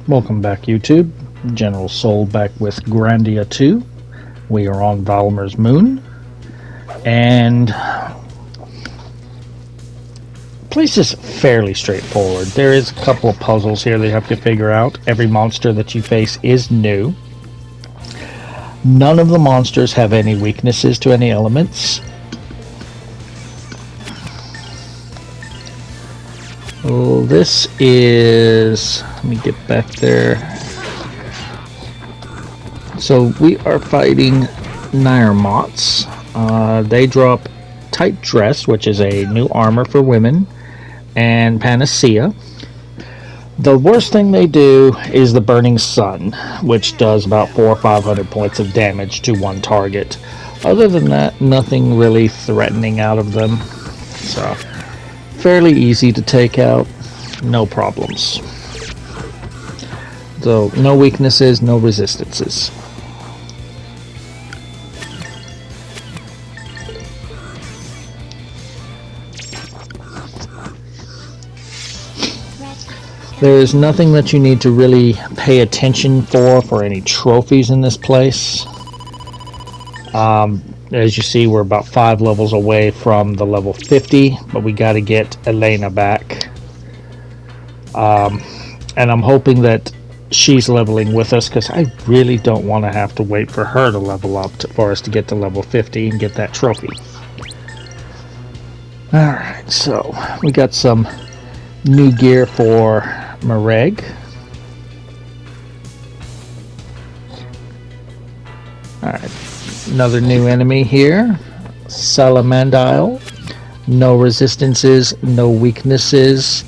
Welcome back, YouTube. General Soul back with Grandia 2. We are on Valmar's moon. And the place is fairly straightforward. There is a couple of puzzles here that you have to figure out. Every monster that you face is new. None of the monsters have any weaknesses to any elements. Well, this is... let me get back there. So we are fighting Nairmots. They drop Tight Dress, which is a new armor for women, and Panacea. The worst thing they do is the Burning Sun, which does about 400 or 500 points of damage to one target. Other than that, nothing really threatening out of them. So, fairly easy to take out, no problems. So, no weaknesses, no resistances. There's nothing that you need to really pay attention for any trophies in this place. As you see, we're about 5 levels away from the level 50, but we got to get Elena back. And I'm hoping that she's leveling with us, because I really don't want to have to wait for her to level up for us to get to level 50 and get that trophy. Alright, so we got some new gear for Mareg. Alright, another new enemy here. Salamandile. No resistances, no weaknesses.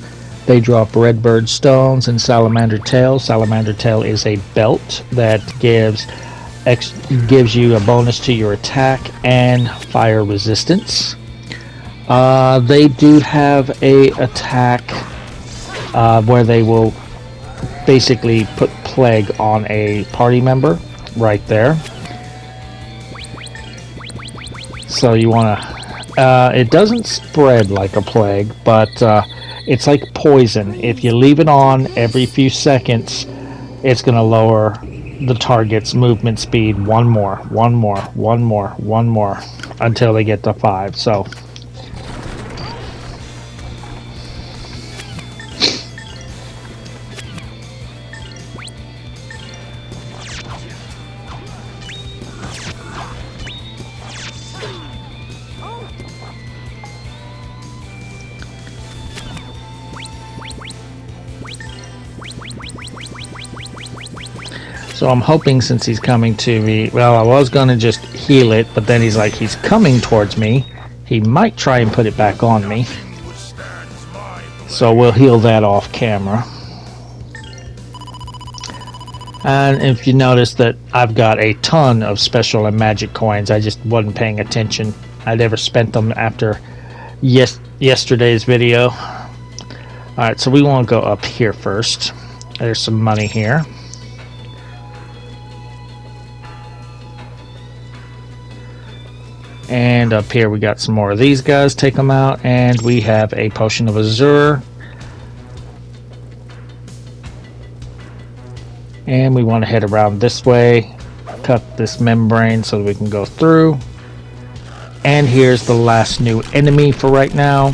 They drop Redbird Stones and Salamander Tail. Salamander Tail is a belt that gives you a bonus to your attack and fire resistance. They do have a attack where they will basically put plague on a party member right there. So you want to... it doesn't spread like a plague, but it's like poison. If you leave it on every few seconds, it's going to lower the target's movement speed one more, until they get to 5. So... So I'm hoping, since he's coming to me, well, I was going to just heal it, but then he's like, he's coming towards me. He might try and put it back on me. So we'll heal that off camera. And if you notice that I've got a ton of special and magic coins, I just wasn't paying attention. I never spent them after yesterday's video. Alright, so we want to go up here first. There's some money here. And up here we got some more of these guys. Take them out. And we have a Potion of Azure. And we want to head around this way. Cut this membrane so that we can go through. And here's the last new enemy for right now.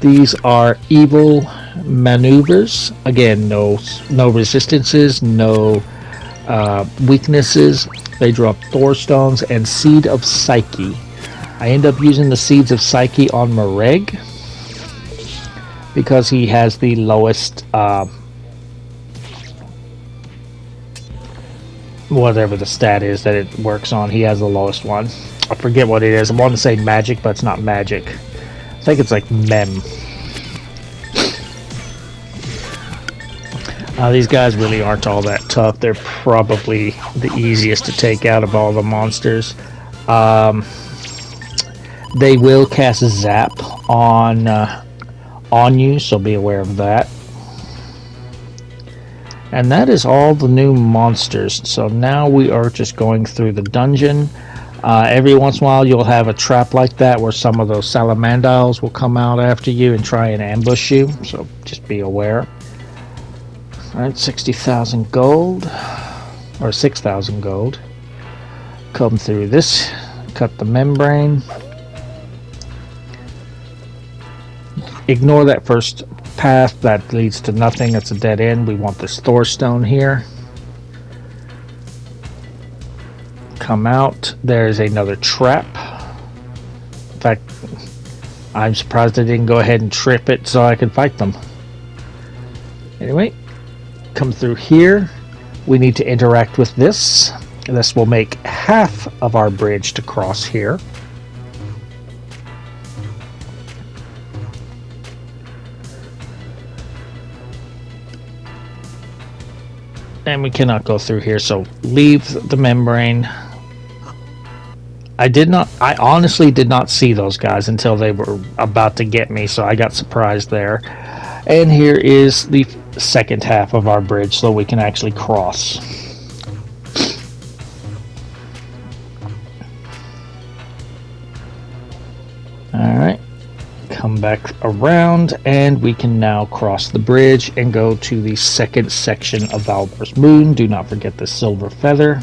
These are evil maneuvers. Again, no resistances, no weaknesses. They drop Thor Stones and Seed of Psyche. I end up using the Seeds of Psyche on Mareg because he has the lowest, whatever the stat is that it works on. He has the lowest one. I forget what it is. I want to say magic, but it's not magic. I think it's like mem. These guys really aren't all that tough. They're probably the easiest to take out of all the monsters. They will cast Zap on you, so be aware of that. And that is all the new monsters. So now we are just going through the dungeon. Every once in a while you'll have a trap like that where some of those Salamandiles will come out after you and try and ambush you. So just be aware. Alright, 60,000 gold. Or 6,000 gold. Come through this. Cut the membrane. Ignore that first path. That leads to nothing. It's a dead end. We want this Thor stone here. Come out. There's another trap. In fact, I'm surprised I didn't go ahead and trip it so I could fight them. Anyway, come through here. We need to interact with this. This will make half of our bridge to cross here. And we cannot go through here, so leave the membrane. I honestly did not see those guys until they were about to get me, so I got surprised there. And here is the second half of our bridge, so we can actually cross. Alright, come back around, and we can now cross the bridge and go to the second section of Valmar's Moon. Do not forget the silver feather.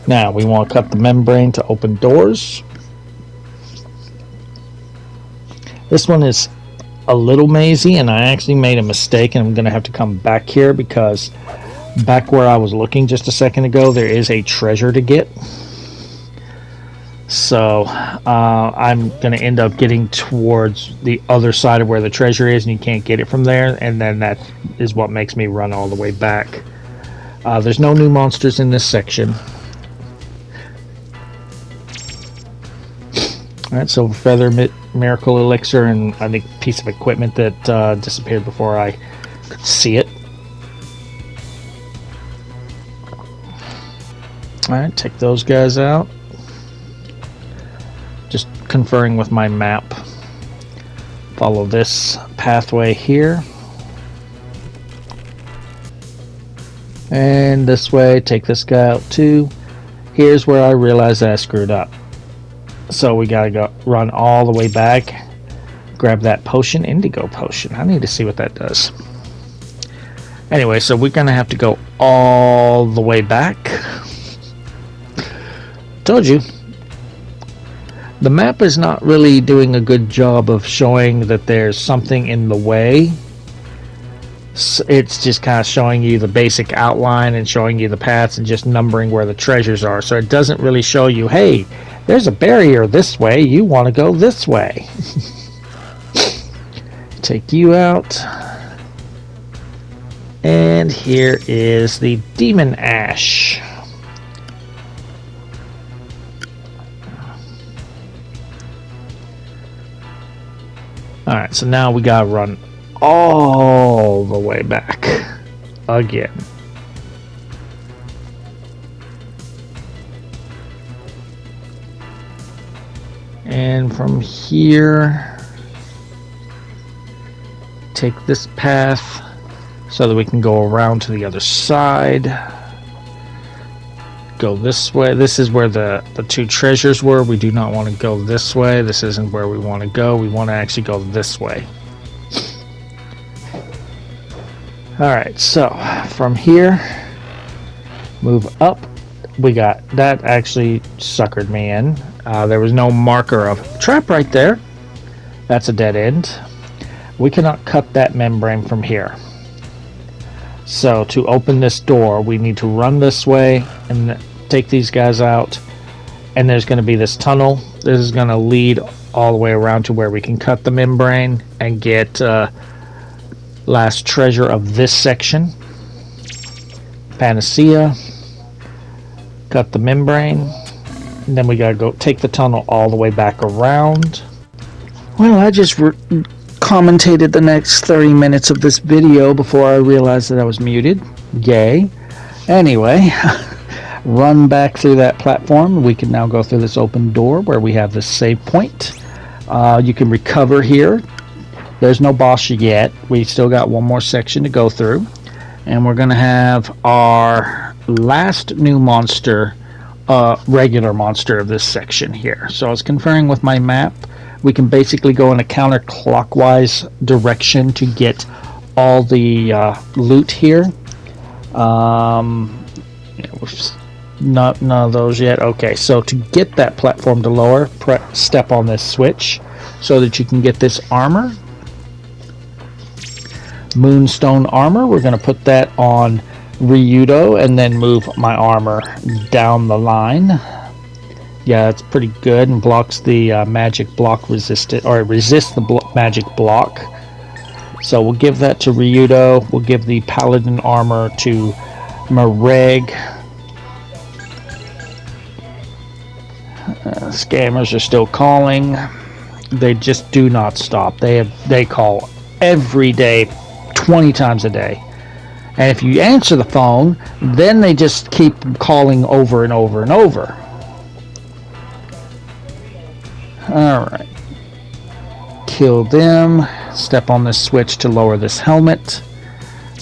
Now we want to cut the membrane to open doors. This one is a little mazy, and I actually made a mistake, and I'm going to have to come back here because back where I was looking just a second ago, there is a treasure to get. So I'm going to end up getting towards the other side of where the treasure is, and you can't get it from there, and then that is what makes me run all the way back. There's no new monsters in this section. Alright, Silver Feather, Miracle Elixir, and I think a piece of equipment that disappeared before I could see it. Alright, take those guys out. Just conferring with my map. Follow this pathway here. And this way, take this guy out too. Here's where I realized that I screwed up. So we gotta go run all the way back, grab that potion, indigo potion. I need to see what that does. Anyway, so we're gonna have to go all the way back. Told you. The map is not really doing a good job of showing that there's something in the way. It's just kind of showing you the basic outline and showing you the paths and just numbering where the treasures are. So it doesn't really show you, hey, there's a barrier this way, you want to go this way. Take you out. And here is the Demon Ash. Alright, so now we gotta run all the way back again. And from here, take this path so that we can go around to the other side. Go this way. This is where the two treasures were. We do not want to go this way. This isn't where we want to go. We want to actually go this way. Alright, so from here, move up. We got that actually suckered me in. There was no marker of trap right there. That's a dead end. We cannot cut that membrane from here. So to open this door, we need to run this way and take these guys out. And there's going to be this tunnel. This is going to lead all the way around to where we can cut the membrane and get last treasure of this section. Panacea. Cut the membrane. And then we gotta go take the tunnel all the way back around. Well, I just commentated the next 30 minutes of this video before I realized that I was muted. Yay. Anyway, run back through that platform. We can now go through this open door where we have this save point. You can recover here. There's no boss yet. We still got one more section to go through. And we're going to have our last new monster regular monster of this section here. So I was conferring with my map. We can basically go in a counterclockwise direction to get all the loot here. Not none of those yet. Okay, so to get that platform to lower, step on this switch so that you can get this armor. Moonstone armor. We're going to put that on Ryudo and then move my armor down the line. Yeah, it's pretty good and blocks the magic block resistant, or resists the magic block. So we'll give that to Ryudo. We'll give the paladin armor to Mareg. Scammers are still calling. They just do not stop. They call every day, 20 times a day. And if you answer the phone, then they just keep calling over and over and over. Alright. Kill them. Step on this switch to lower this helmet.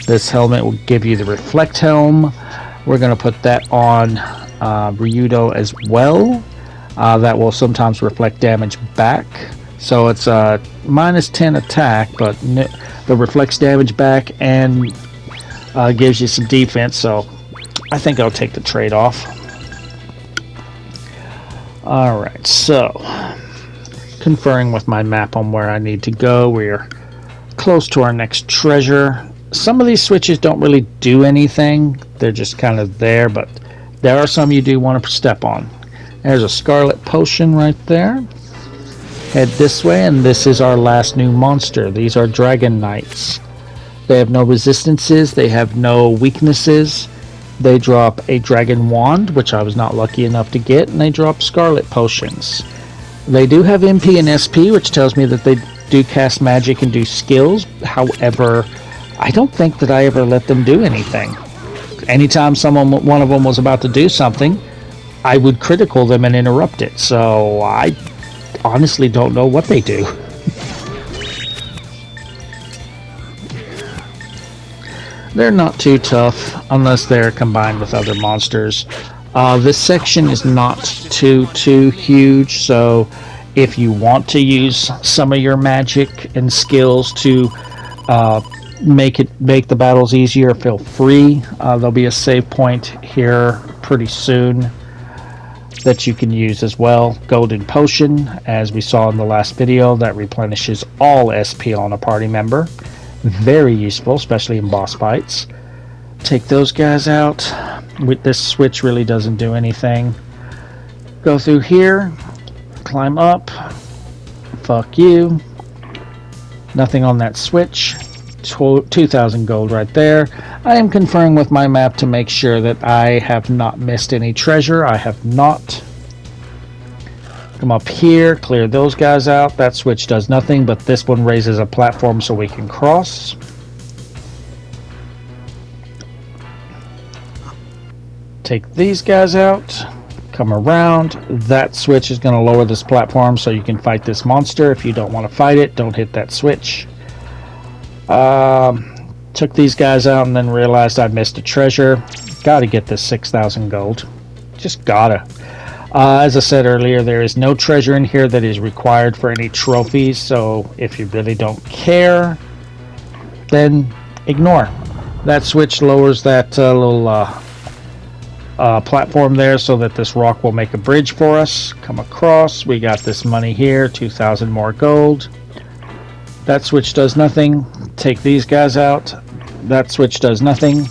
This helmet will give you the reflect helm. We're going to put that on Ryudo as well. That will sometimes reflect damage back. So it's a -10 attack, but the reflects damage back and gives you some defense. So I think I'll take the trade-off. Alright, so conferring with my map on where I need to go. We're close to our next treasure. Some of these switches don't really do anything. They're just kind of there, but there are some you do want to step on. There's a scarlet potion right there. Head this way, and this is our last new monster. These are dragon knights. They have no resistances. They have no weaknesses. They drop a dragon wand, which I was not lucky enough to get, and they drop scarlet potions. They do have MP and SP, which tells me that they do cast magic and do skills. However, I don't think that I ever let them do anything. Anytime one of them was about to do something, I would critical them and interrupt it. So I honestly don't know what they do. They're not too tough unless they're combined with other monsters. This section is not too huge, so if you want to use some of your magic and skills to make the battles easier, feel free. There'll be a save point here pretty soon that you can use as well. Golden potion, as we saw in the last video, that replenishes all SP on a party member. Very useful, especially in boss fights. Take those guys out. This switch really doesn't do anything. Go through here, climb up. Fuck you. Nothing on that switch. 2,000 gold right there. I am conferring with my map to make sure that I have not missed any treasure. I have not. Come up here, clear those guys out. That switch does nothing, but this one raises a platform so we can cross. Take these guys out. Come around. That switch is going to lower this platform so you can fight this monster. If you don't want to fight it, don't hit that switch. Took these guys out and then realized I missed a treasure. Gotta get this 6,000 gold. Just gotta. As I said earlier, there is no treasure in here that is required for any trophies, so if you really don't care, then ignore. That switch lowers that little platform there so that this rock will make a bridge for us. Come across. We got this money here, 2,000 more gold. That switch does nothing. Take these guys out. That switch does nothing.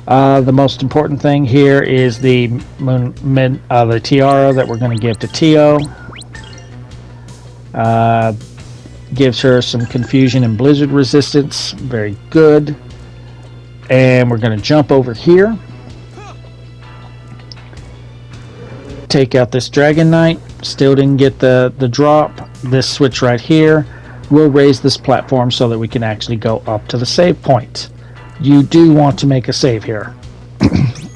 The most important thing here is the tiara that we're going to give to Tio. Gives her some confusion and blizzard resistance. Very good. And we're going to jump over here. Take out this Dragon Knight. Still didn't get the drop. This switch right here will raise this platform so that we can actually go up to the save point. You do want to make a save here.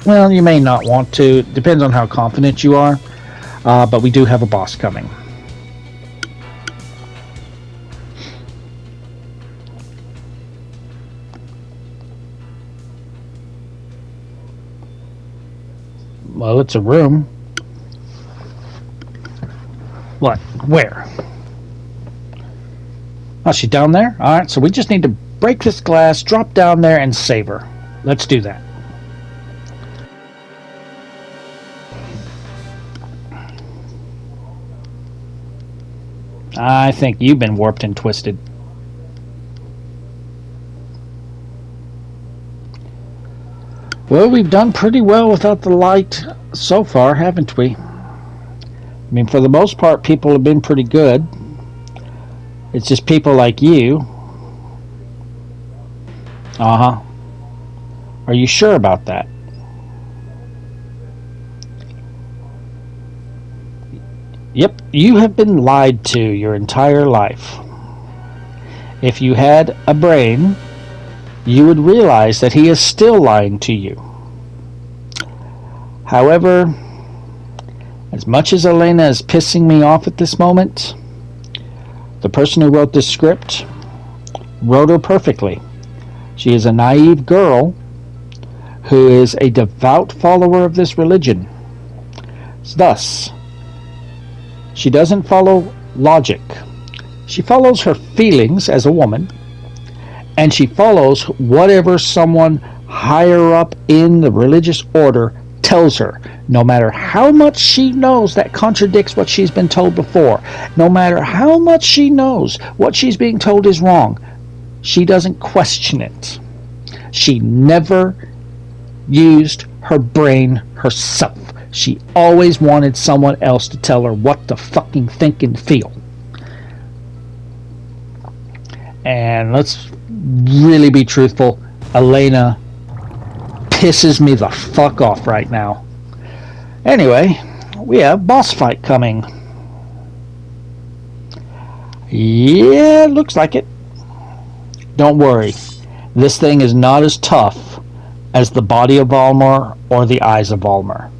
Well, you may not want to. Depends on how confident you are. But we do have a boss coming. Well, it's a room. What? Where? Oh, she's down there? Alright, so we just need to break this glass, drop down there, and save her. Let's do that. I think you've been warped and twisted. Well, we've done pretty well without the light so far, haven't we? I mean, for the most part, people have been pretty good. It's just people like you. Uh-huh. Are you sure about that? Yep, you have been lied to your entire life. If you had a brain, you would realize that he is still lying to you. However, as much as Elena is pissing me off at this moment, the person who wrote this script wrote her perfectly. She is a naive girl who is a devout follower of this religion. Thus, she doesn't follow logic. She follows her feelings as a woman, and she follows whatever someone higher up in the religious order tells her, no matter how much she knows that contradicts what she's been told before, no matter how much she knows what she's being told is wrong, she doesn't question it. She never used her brain herself. She always wanted someone else to tell her what to fucking think and feel. And let's really be truthful, Elena pisses me the fuck off right now. Anyway, we have boss fight coming. Yeah, looks like it. Don't worry, this thing is not as tough as the body of Valmar or the eyes of Valmar.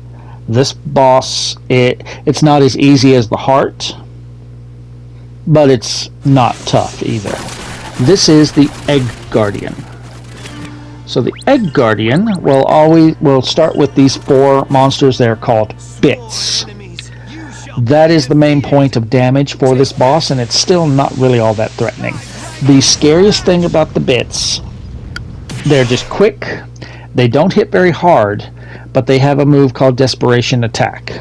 This boss, it's not as easy as the heart, but it's not tough either. This is the Egg Guardian. So the Egg Guardian will start with these 4 monsters. They're called bits. That is the main point of damage for this boss, and it's still not really all that threatening. The scariest thing about the bits, they're just quick. They don't hit very hard, but they have a move called Desperation Attack.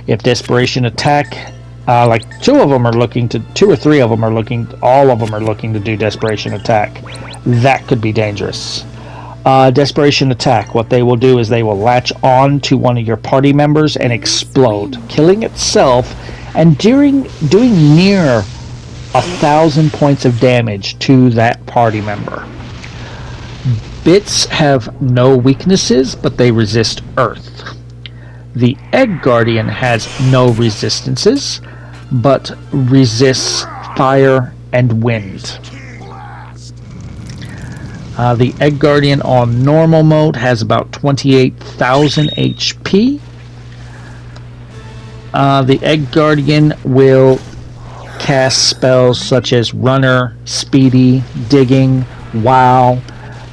If Desperation Attack, like 2 or 3 of them are looking to do Desperation Attack, that could be dangerous. Desperation Attack, what they will do is they will latch on to one of your party members and explode, killing itself and doing near 1,000 points of damage to that party member. Bits have no weaknesses, but they resist Earth. The Egg Guardian has no resistances, but resists fire and wind. The Egg Guardian on normal mode has about 28,000 HP. The Egg Guardian will cast spells such as Runner, Speedy, Digging, Wow,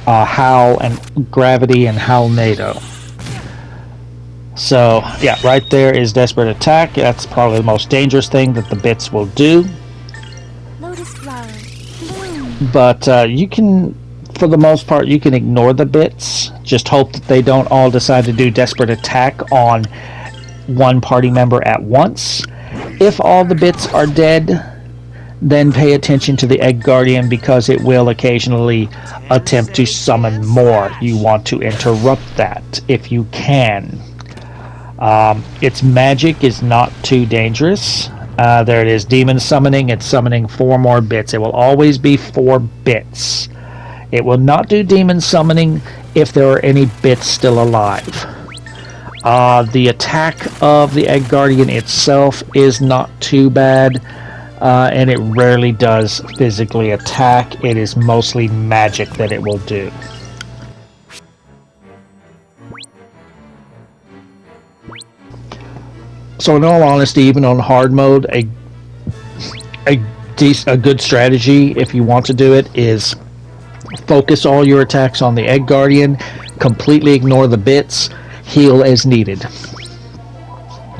Howl, and Gravity, and Howlnado. So, yeah, right there is Desperate Attack. That's probably the most dangerous thing that the bits will do. Lotus flower. But you can, for the most part, you can ignore the bits. Just hope that they don't all decide to do Desperate Attack on one party member at once. If all the bits are dead, then pay attention to the Egg Guardian, because it will occasionally attempt to summon more. You want to interrupt that if you can. Its magic is not too dangerous. There it is, Demon Summoning. It's summoning 4 more bits. It will always be 4 bits. It will not do Demon Summoning if there are any bits still alive. The attack of the Egg Guardian itself is not too bad, and it rarely does physically attack. It is mostly magic that it will do. So in all honesty, even on hard mode, a good strategy, if you want to do it, is focus all your attacks on the Egg Guardian, completely ignore the bits, heal as needed.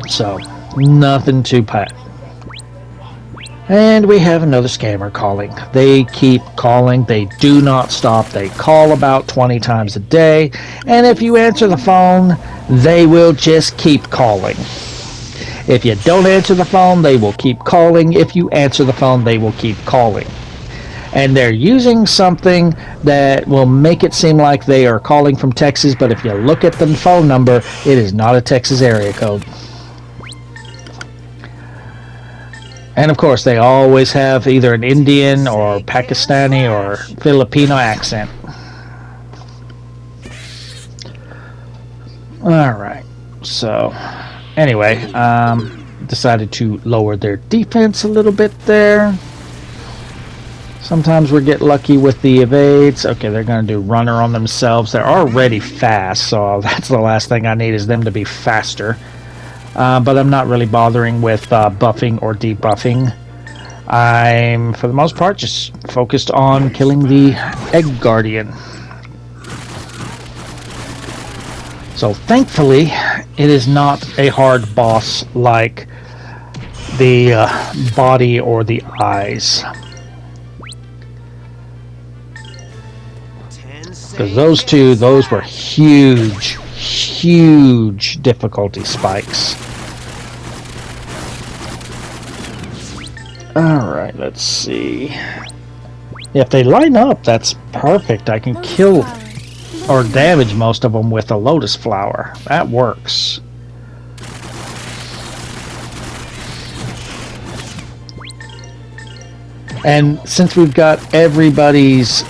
So, nothing too bad. And we have another scammer calling. They keep calling. They do not stop. They call about 20 times a day. And if you answer the phone, they will just keep calling. If you don't answer the phone, they will keep calling. If you answer the phone, they will keep calling. And they're using something that will make it seem like they are calling from Texas, but if you look at the phone number, it is not a Texas area code. And of course, they always have either an Indian or Pakistani or Filipino accent. Alright, so anyway, decided to lower their defense a little bit there. Sometimes we get lucky with the evades. Okay, they're going to do runner on themselves. They're already fast, so that's the last thing I need is them to be faster. But I'm not really bothering with buffing or debuffing. I'm, for the most part, just focused on killing the Egg Guardian. So thankfully, it is not a hard boss like the body or the eyes. Because those were huge, huge difficulty spikes. Alright, let's see. If they line up, that's perfect. I can kill or damage most of them with a lotus flower. That works. And since we've got everybody's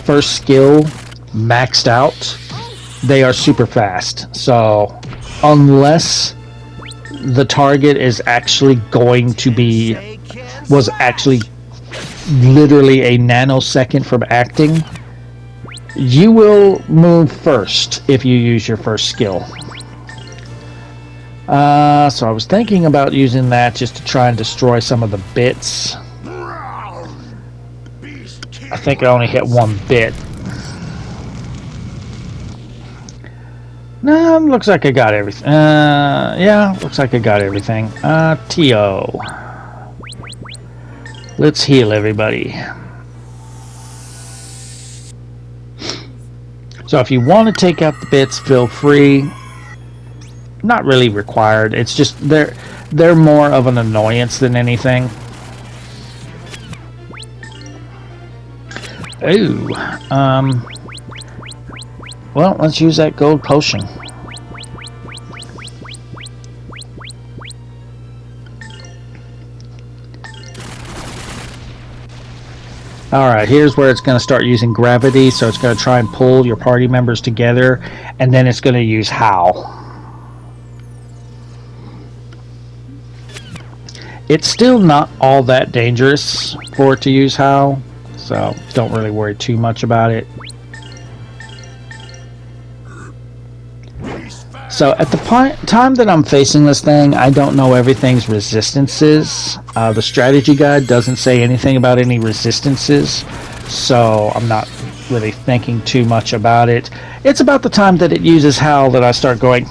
first skill maxed out, they are super fast. So unless the target is actually going to be was actually literally a nanosecond from acting, you will move first if you use your first skill. So I was thinking about using that just to try and destroy some of the bits. I think I only hit one bit. No, looks like I got everything. Yeah, looks like I got everything. T.O. Let's heal everybody. So if you want to take out the bits, feel free. Not really required. It's just they're more of an annoyance than anything. Ooh. Well, let's use that gold potion. Alright, here's where it's going to start using gravity, so it's going to try and pull your party members together, and then it's going to use Howl. It's still not all that dangerous for it to use Howl, so don't really worry too much about it. So at the time that I'm facing this thing, I don't know everything's resistances. The strategy guide doesn't say anything about any resistances, so I'm not really thinking too much about it. It's about the time that it uses Howl that I start going,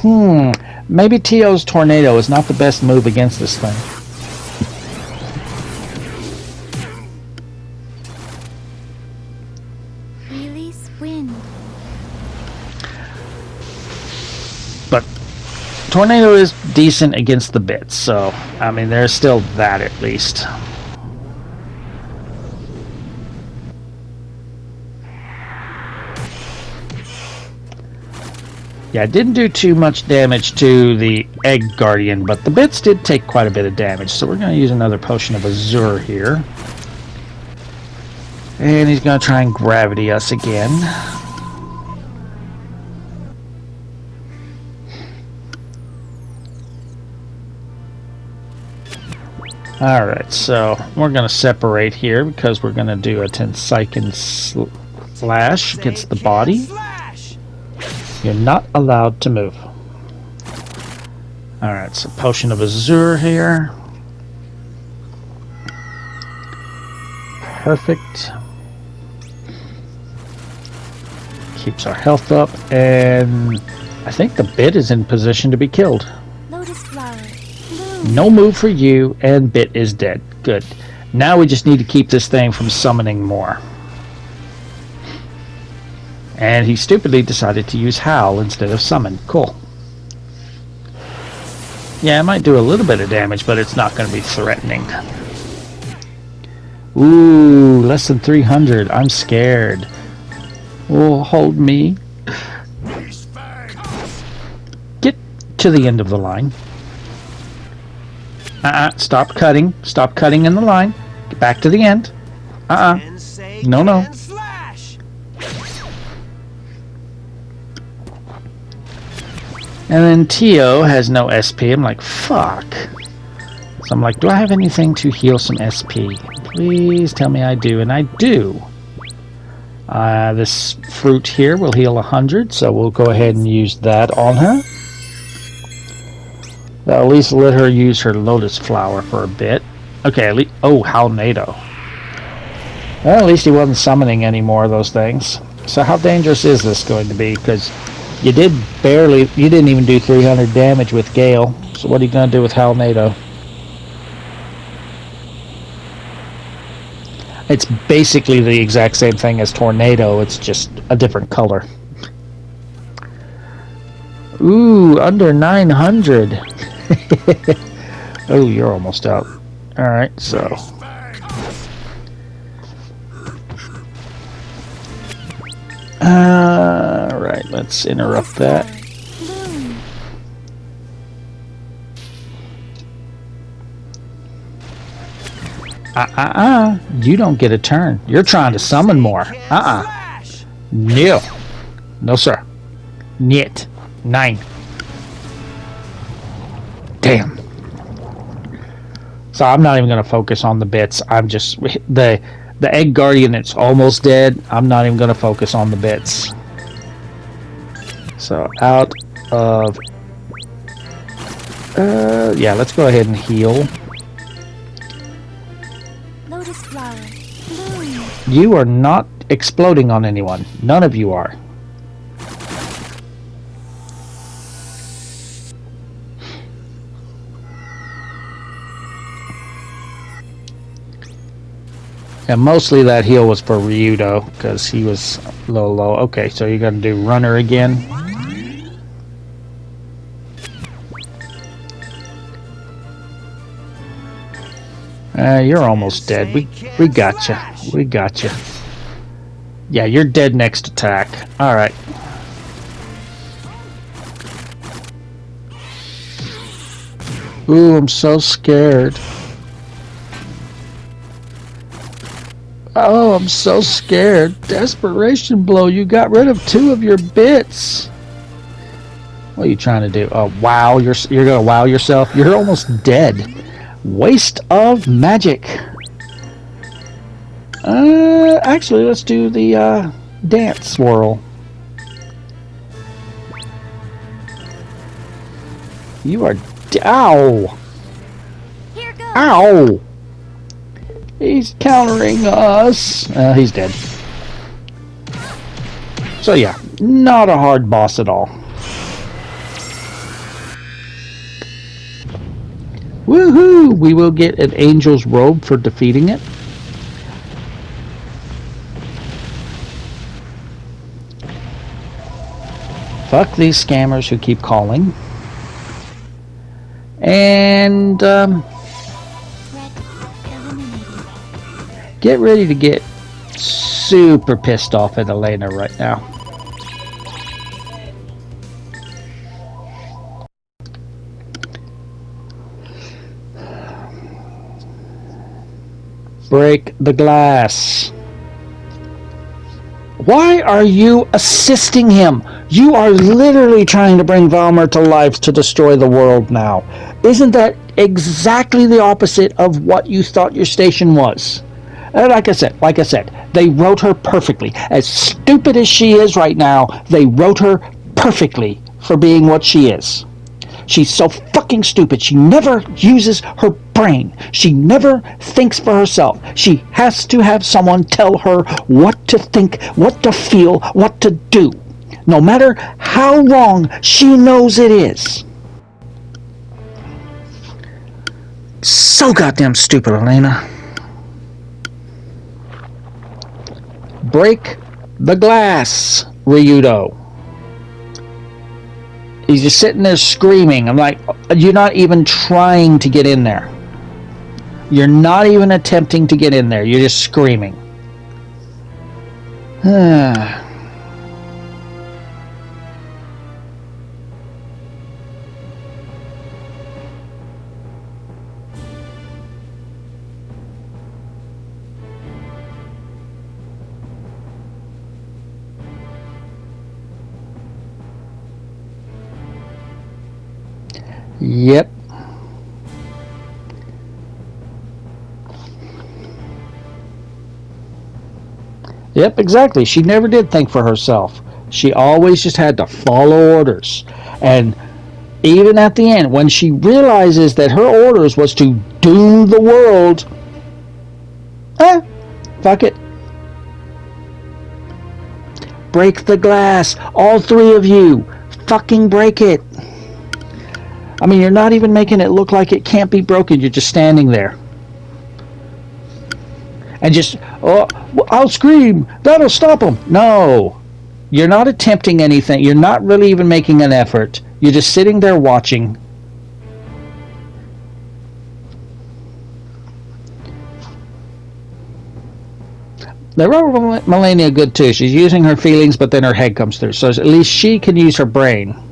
maybe T.O.'s Tornado is not the best move against this thing. But Tornado is decent against the bits, so I mean there's still that at least. Yeah, I didn't do too much damage to the Egg Guardian, but the bits did take quite a bit of damage, so we're going to use another Potion of Azure here. And he's going to try and gravity us again. Alright, so we're going to separate here because we're going to do a Tensiken Slash against the body. You're not allowed to move. Alright, so Potion of Azure here. Perfect. Keeps our health up, and I think the bit is in position to be killed. Lotus flower. No move for you, and Bit is dead. Good. Now we just need to keep this thing from summoning more. And he stupidly decided to use Howl instead of Summon. Cool. Yeah, it might do a little bit of damage, but it's not going to be threatening. Ooh, less than 300. I'm scared. Oh, hold me. Get to the end of the line. Stop cutting. Stop cutting in the line. Get back to the end. No, no. And then Tio has no SP. I'm like, fuck. So I'm like, do I have anything to heal some SP? Please tell me I do. And I do. This fruit here will heal 100, so we'll go ahead and use that on her. That'll at least let her use her lotus flower for a bit. Okay, at least... Oh, Halnado. Well, at least he wasn't summoning any more of those things. So how dangerous is this going to be? Because you didn't even do 300 damage with Gale. So what are you going to do with Halnado? It's basically the exact same thing as Tornado. It's just a different color. Ooh, under 900. Oh, you're almost out. Alright, so... Alright, let's interrupt that. You don't get a turn. You're trying to summon more. No. No, sir. Niet. 9. Damn. So I'm not even going to focus on the bits. I'm just... The Egg Guardian, it's almost dead. I'm not even going to focus on the bits. So, out of... yeah, let's go ahead and heal. Lotus flower. Bloom. You are not exploding on anyone. None of you are. And mostly that heal was for Ryudo, because he was a little low. Okay, so you're going to do Runner again. You're almost dead. We got you. We got you. Yeah, you're dead next attack. Alright. Ooh, I'm so scared. Oh, I'm so scared. Desperation blow. You got rid of 2 of your bits. What are you trying to do? Oh, wow. You're going to wow yourself? You're almost dead. Waste of magic. Actually, let's do the dance swirl. You are... Ow! Here goes. Ow! He's countering us. He's dead. So yeah, not a hard boss at all. Woohoo! We will get an angel's robe for defeating it. Fuck these scammers who keep calling. And get ready to get super pissed off at Elena right now. Break the glass. Why are you assisting him? You are literally trying to bring Valmar to life to destroy the world now. Isn't that exactly the opposite of what you thought your station was? Like I said, they wrote her perfectly. As stupid as she is right now, they wrote her perfectly for being what she is. She's so fucking stupid. She never uses her brain. She never thinks for herself. She has to have someone tell her what to think, what to feel, what to do. No matter how wrong she knows it is. So goddamn stupid, Elena. Break the glass, Ryudo. He's just sitting there screaming. I'm like, you're not even trying to get in there. You're not even attempting to get in there. You're just screaming. Yep. Yep, exactly. She never did think for herself. She always just had to follow orders. And even at the end, when she realizes that her orders was to doom the world, fuck it. Break the glass. All three of you. Fucking break it. I mean, you're not even making it look like it can't be broken. You're just standing there. And just, oh, I'll scream. That'll stop them. No. You're not attempting anything. You're not really even making an effort. You're just sitting there watching. The rubber Melania good too. She's using her feelings, but then her head comes through. So at least she can use her brain.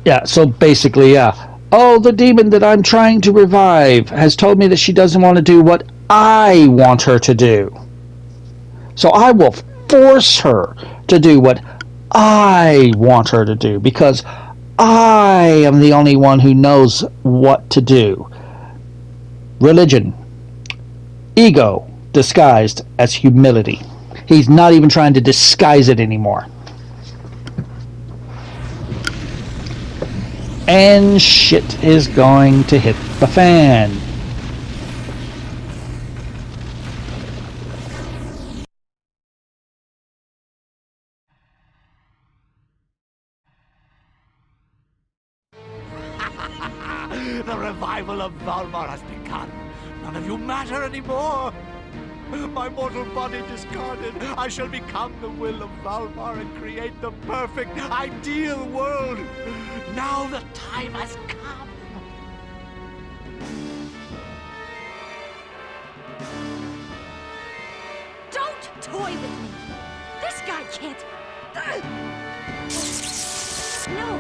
Yeah, so basically, yeah. Oh, the demon that I'm trying to revive has told me that she doesn't want to do what I want her to do. So I will force her to do what I want her to do because I am the only one who knows what to do. Religion, ego disguised as humility. He's not even trying to disguise it anymore. And shit is going to hit the fan. The revival of Valmar has begun. None of you matter anymore. My mortal body discarded, I shall become the will of Valmar and create the perfect, ideal world. Now the time has come. Don't toy with me. This guy can't. No.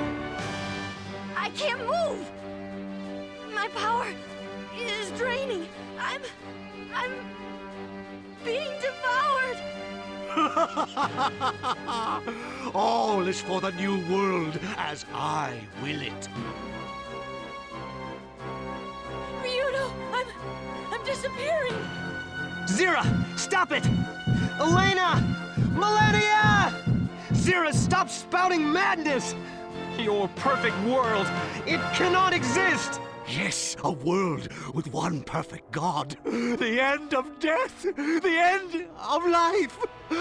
I can't move. My power is draining. I'm being devoured. All is for the new world as I will it. Ryudo, I'm disappearing. Zira, stop it! Elena! Melania! Zira, stop spouting madness! Your perfect world, it cannot exist! Yes, a world with one perfect God. The end of death. The end of life.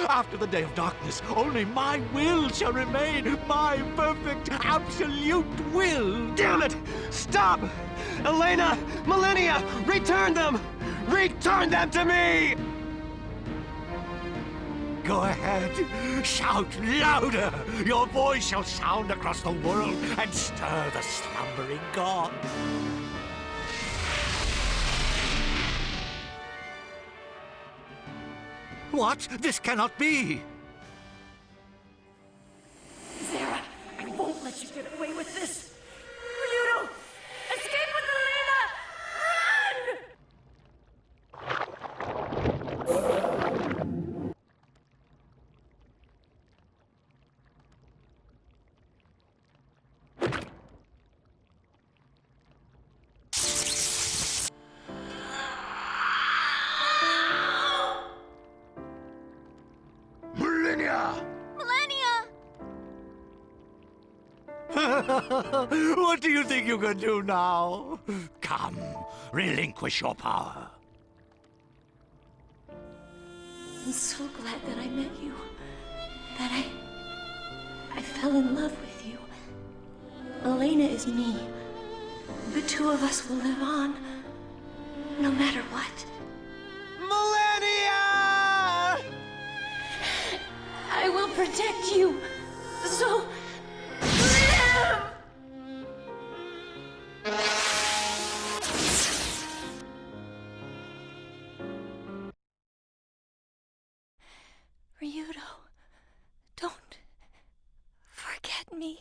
After the day of darkness, only my will shall remain. My perfect, absolute will. Damn it! Stop! Elena! Melania! Return them! Return them to me! Go ahead. Shout louder. Your voice shall sound across the world and stir the slumbering God. What? This cannot be! Zara, I won't let you get away with this. Ryudo, escape with Elena! Run! What do you think you can do now? Come, relinquish your power. I'm so glad that I met you. That I fell in love with you. Elena is me. The two of us will live on, no matter what. Millennia! I will protect you. So live! Ryudo, don't forget me.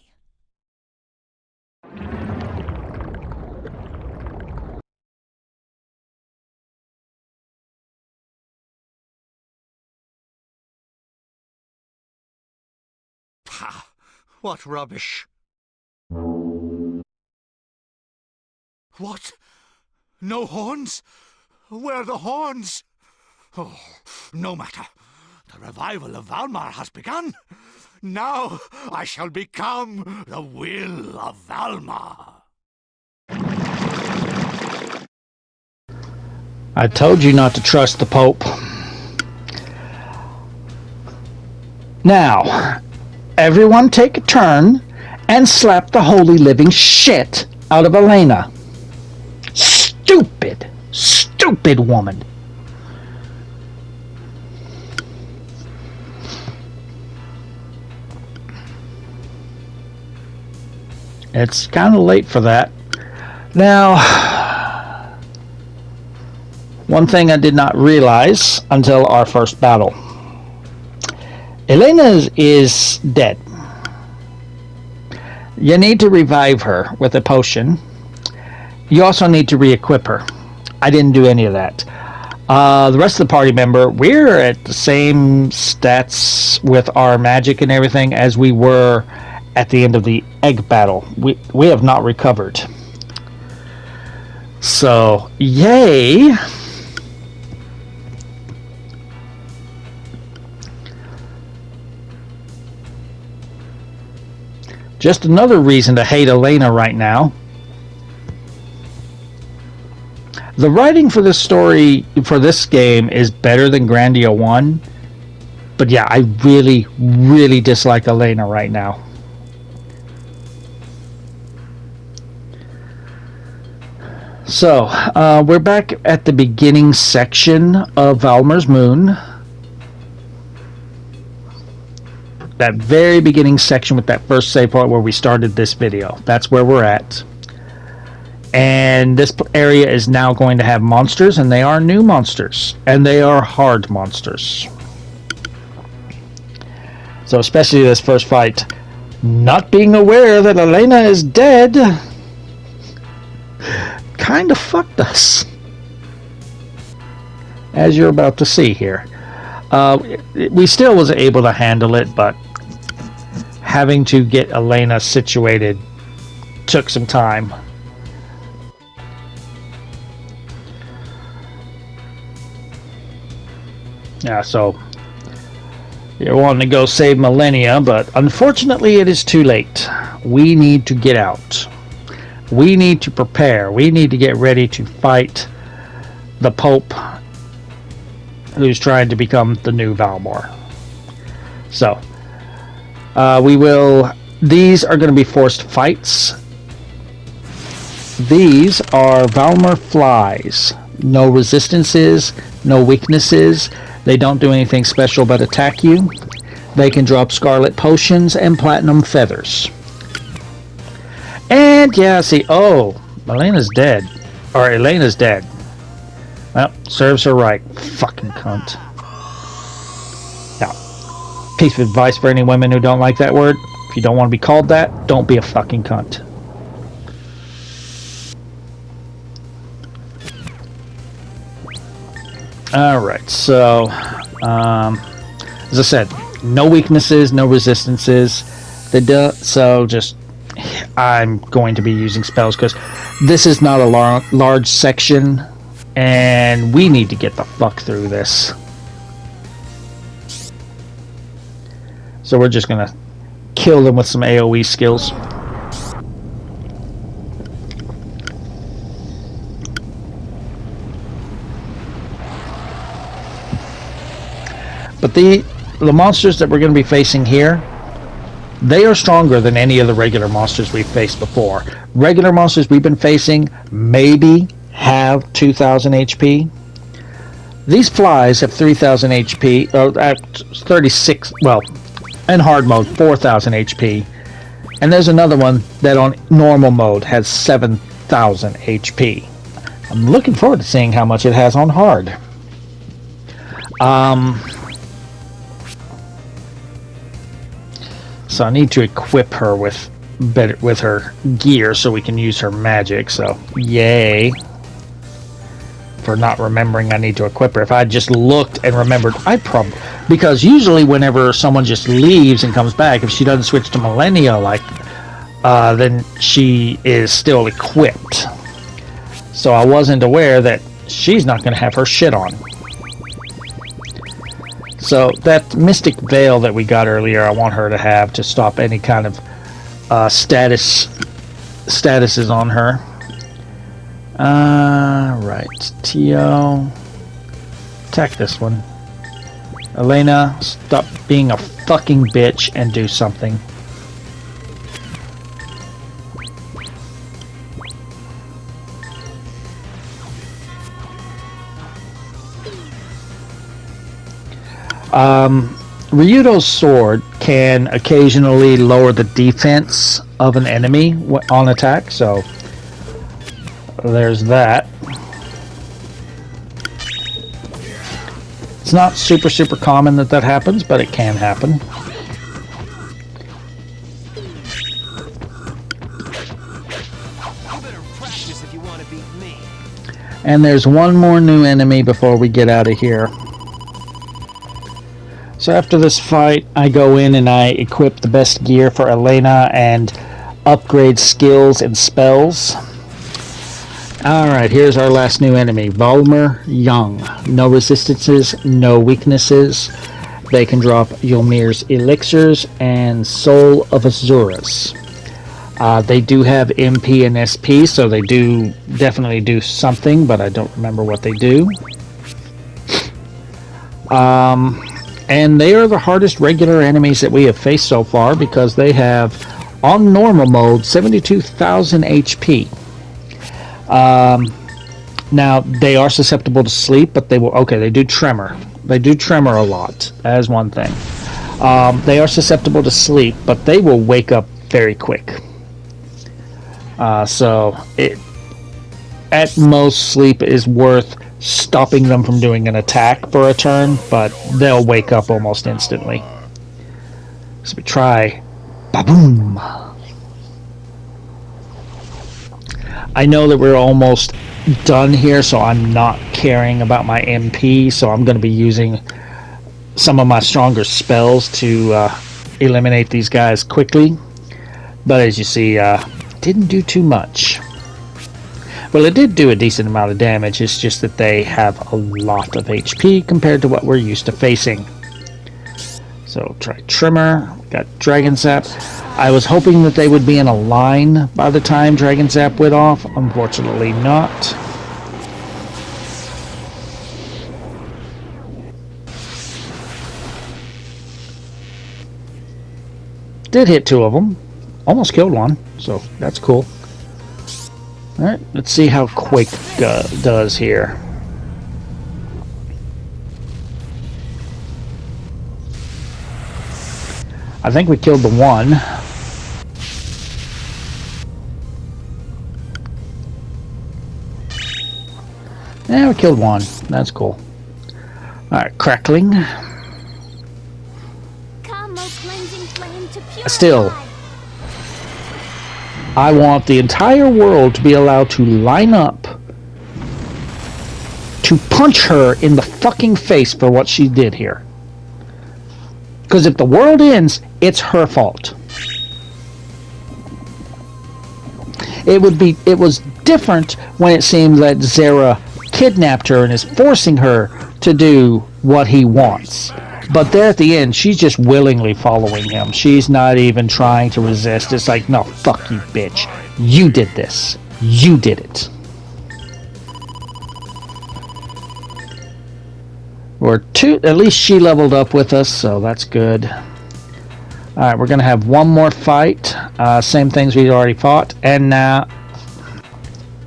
Pah! What rubbish! What? No horns? Where are the horns? Oh, no matter. The revival of Valmar has begun. Now I shall become the will of Valmar. I told you not to trust the Pope. Now, everyone take a turn and slap the holy living shit out of Elena. Stupid, stupid woman. It's kind of late for that. Now, one thing I did not realize until our first battle. Elena is dead. You need to revive her with a potion. You also need to re-equip her. I didn't do any of that. The rest of the party member, we're at the same stats with our magic and everything as we were at the end of the egg battle. We have not recovered. So, yay! Just another reason to hate Elena right now. The writing for this story, for this game, is better than Grandia 1. But yeah, I really, really dislike Elena right now. So, we're back at the beginning section of Valmar's Moon. That very beginning section with that first save point where we started this video. That's where we're at. And this area is now going to have monsters, and they are new monsters. And they are hard monsters. So especially this first fight, not being aware that Elena is dead kind of fucked us, as you're about to see here. We still was able to handle it, but having to get Elena situated took some time. Yeah, so you're wanting to go save Millennia, but unfortunately it is too late. We need to get out. We need to prepare. We need to get ready to fight the Pope, who's trying to become the new Valmar. So, these are going to be forced fights. These are Valmar flies. No resistances, no weaknesses. They don't do anything special but attack you. They can drop scarlet potions and platinum feathers. And yeah, see, oh, Elena's dead. Or Elena's dead. Well, serves her right. Fucking cunt. Now, piece of advice for any women who don't like that word. If you don't want to be called that, don't be a fucking cunt. Alright, so, as I said, no weaknesses, no resistances. So just, I'm going to be using spells because this is not a large section, and we need to get the fuck through this. So we're just gonna kill them with some AoE skills. But the monsters that we're going to be facing here, they are stronger than any of the regular monsters we've faced before. Regular monsters we've been facing maybe have 2,000 HP. These flies have 3,000 HP, at 36, well, in hard mode, 4,000 HP. And there's another one that on normal mode has 7,000 HP. I'm looking forward to seeing how much it has on hard. So I need to equip her with her gear so we can use her magic. So yay for not remembering I need to equip her. If I just looked and remembered, because usually whenever someone just leaves and comes back, if she doesn't switch to Millennia, then she is still equipped. So I wasn't aware that she's not going to have her shit on. So that Mystic Veil that we got earlier, I want her to have to stop any kind of statuses on her. Right. Tio. Attack this one. Elena, stop being a fucking bitch and do something. Ryudo's sword can occasionally lower the defense of an enemy on attack, so there's that. It's not super common that happens, but it can happen. And there's one more new enemy before we get out of here. So after this fight, I go in and I equip the best gear for Elena and upgrade skills and spells. Alright, here's our last new enemy, Valmar Young. No resistances, no weaknesses. They can drop Ymir's elixirs and Soul of Azurus. They do have MP and SP, so they do definitely do something, but I don't remember what they do. And they are the hardest regular enemies that we have faced so far because they have, on normal mode, 72,000 HP. Now, they are susceptible to sleep, but they do tremor. They do tremor a lot, as one thing. They are susceptible to sleep, but they will wake up very quick. At most, sleep is worth stopping them from doing an attack for a turn, but they'll wake up almost instantly. So we try Ba-boom! I know that we're almost done here, so I'm not caring about my MP, so I'm going to be using some of my stronger spells to eliminate these guys quickly. But as you see, didn't do too much. Well, it did do a decent amount of damage, it's just that they have a lot of HP compared to what we're used to facing. So, try Tremor, got Dragon Zap. I was hoping that they would be in a line by the time Dragon Zap went off, unfortunately not. Did hit two of them, almost killed one, so that's cool. Alright, let's see how Quake does here. I think we killed the one. Yeah, we killed one. That's cool. Alright, Crackling. Still, I want the entire world to be allowed to line up to punch her in the fucking face for what she did here. Because if the world ends, it's her fault. It was different when it seemed that Zera kidnapped her and is forcing her to do what he wants. But there at the end, she's just willingly following him. She's not even trying to resist. It's like, no, fuck you, bitch. You did this. You did it. At least she leveled up with us, so that's good. Alright, we're going to have one more fight. Same things we already fought. And now,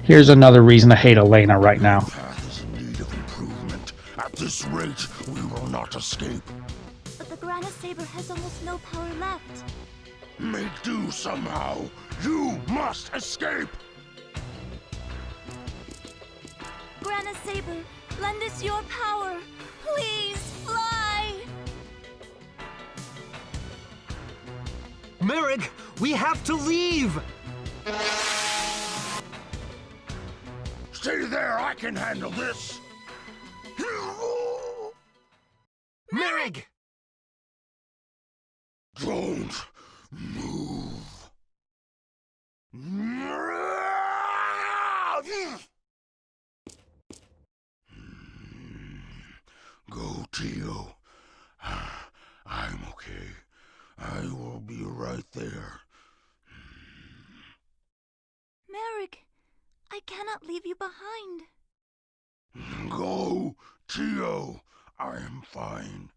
here's another reason to hate Elena right now. The path is in need of improvement. At this rate, we will not escape. But the Grandia Saber has almost no power left. Make do somehow. You must escape! Grandia Saber, lend us your power. Please, fly! Merrick, we have to leave! Stay there, I can handle this! Merrick! Don't move. Go, Tio. I'm okay. I will be right there. Merrick, I cannot leave you behind. Go, Tio. I am fine.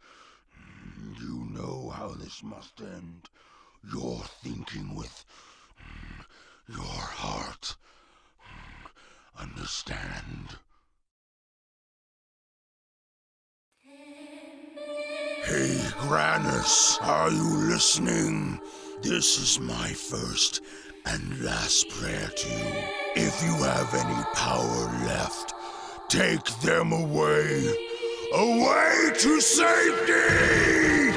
You know how this must end. You're thinking with your heart. Understand? Hey, Granus, are you listening? This is my first and last prayer to you. If you have any power left, take them away. Away to safety!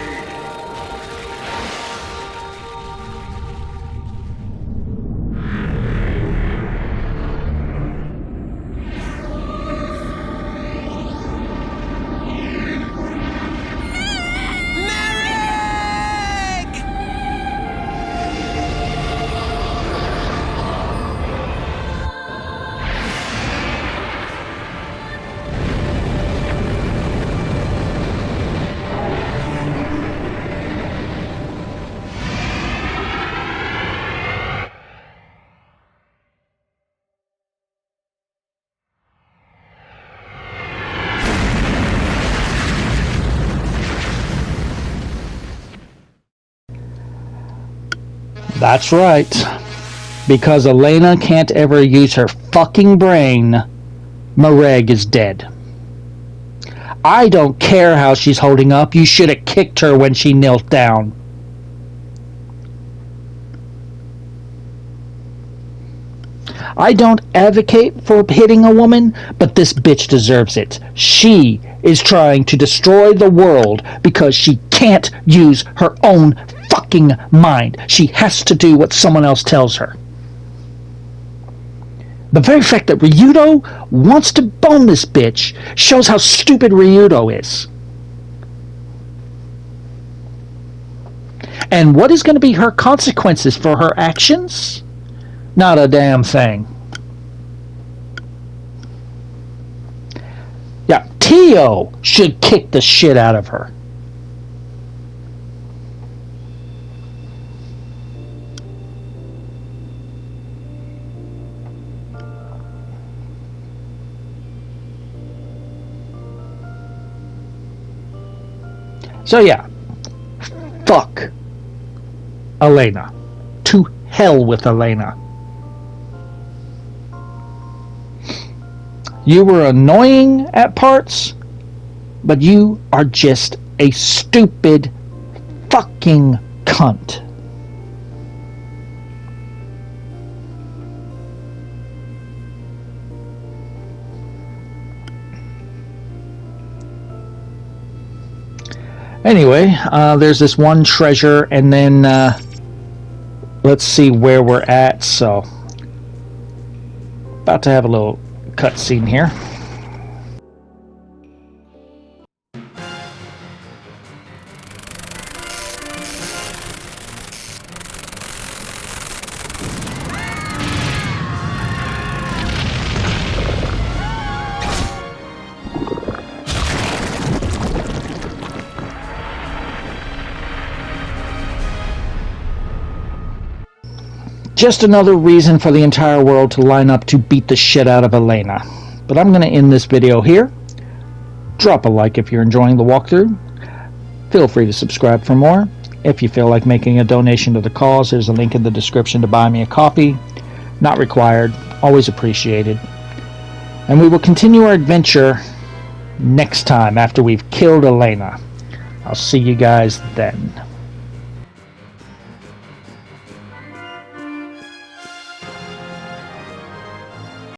That's right. Because Elena can't ever use her fucking brain, Mareg is dead. I don't care how she's holding up. You should have kicked her when she knelt down. I don't advocate for hitting a woman, but this bitch deserves it. She is trying to destroy the world because she can't use her own fucking mind. She has to do what someone else tells her. The very fact that Ryudo wants to bone this bitch shows how stupid Ryudo is. And what is going to be her consequences for her actions? Not a damn thing. Yeah, Tio should kick the shit out of her. So yeah, fuck Elena. To hell with Elena. You were annoying at parts, but you are just a stupid fucking cunt. Anyway, there's this one treasure, and then let's see where we're at. So, about to have a little cutscene here. Just another reason for the entire world to line up to beat the shit out of Elena. But I'm going to end this video here. Drop a like if you're enjoying the walkthrough. Feel free to subscribe for more. If you feel like making a donation to the cause, there's a link in the description to buy me a coffee. Not required, always appreciated. And we will continue our adventure next time after we've killed Elena. I'll see you guys then.